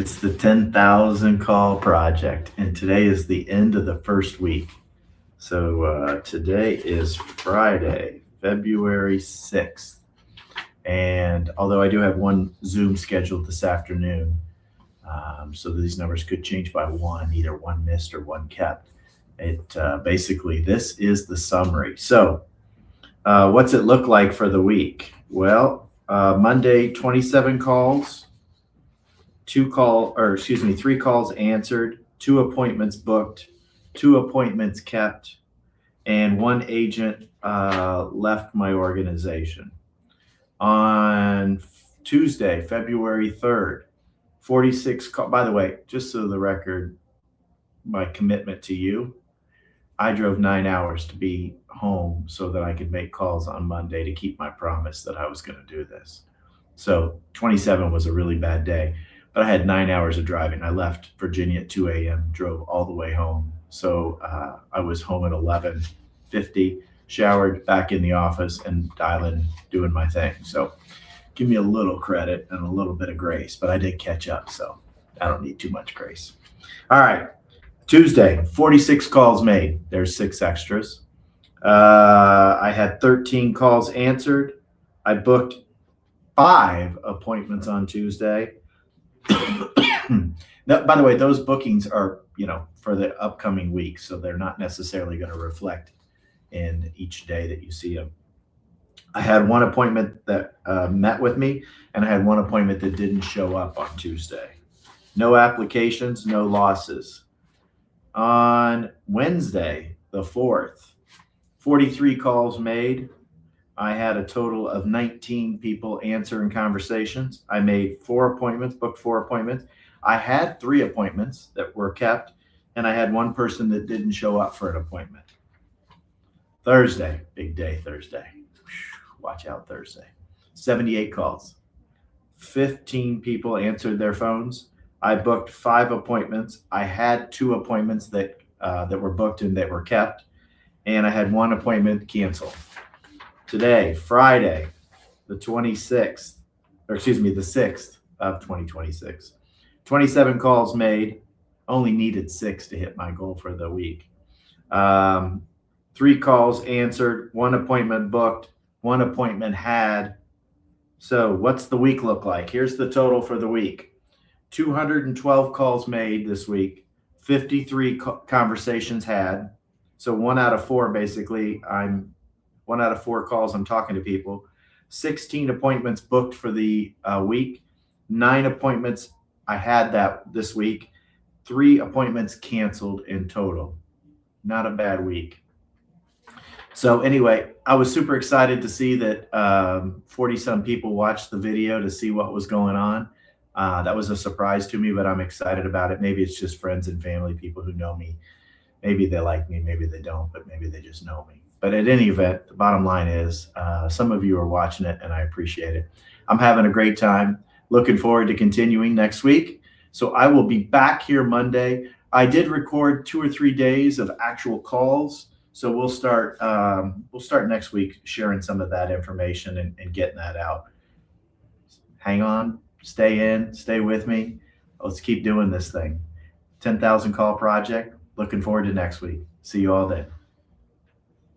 It's the 10,000 call project, and today is the end of the first week. So today is Friday, February 6th. And although I do have one Zoom scheduled this afternoon, so these numbers could change by one, either one missed or one kept. Basically, this is the summary. So what's it look like for the week? Well, Monday, 27 calls. 3 calls answered, 2 appointments booked, 2 appointments kept, and 1 agent left my organization. On Tuesday, February 3rd, 46 calls. By the way, just so the record, my commitment to you, I drove 9 hours to be home so that I could make calls on Monday to keep my promise that I was going to do this. So 27 was a really bad day. But I had 9 hours of driving. I left Virginia at 2 a.m., drove all the way home. So I was home at 11:50, showered, back in the office, and dialing, doing my thing. So give me a little credit and a little bit of grace, but I did catch up, so I don't need too much grace. All right, Tuesday, 46 calls made. There's 6 extras. I had 13 calls answered. I booked 5 appointments on Tuesday. Now, by the way, those bookings are, for the upcoming week, so they're not necessarily going to reflect in each day that you see them. I had 1 appointment that met with me, and I had 1 appointment that didn't show up on Tuesday. No applications, no losses. On Wednesday, the 4th, 43 calls made. I had a total of 19 people answering conversations. I made 4 appointments, booked 4 appointments. I had 3 appointments that were kept, and I had 1 person that didn't show up for an appointment. Thursday, big day Thursday. Watch out Thursday. 78 calls. 15 people answered their phones. I booked 5 appointments. I had 2 appointments that were booked and that were kept, and I had 1 appointment canceled. Today, Friday, the 6th of 2026. 27 calls made, only needed 6 to hit my goal for the week. 3 calls answered, 1 appointment booked, 1 appointment had. So what's the week look like? Here's the total for the week. 212 calls made this week, 53 conversations had. So 1 out of 4, basically, 1 out of 4 calls, I'm talking to people. 16 appointments booked for the week. 9 appointments I had this week. 3 appointments canceled in total. Not a bad week. So anyway, I was super excited to see that 40-some people watched the video to see what was going on. That was a surprise to me, but I'm excited about it. Maybe it's just friends and family, people who know me. Maybe they like me, maybe they don't, but maybe they just know me. But at any event, the bottom line is some of you are watching it, and I appreciate it. I'm having a great time. Looking forward to continuing next week. So I will be back here Monday. I did record 2 or 3 days of actual calls. So we'll start next week sharing some of that information and getting that out. Hang on, stay in, stay with me. Let's keep doing this thing. 10,000 call project. Looking forward to next week. See you all then.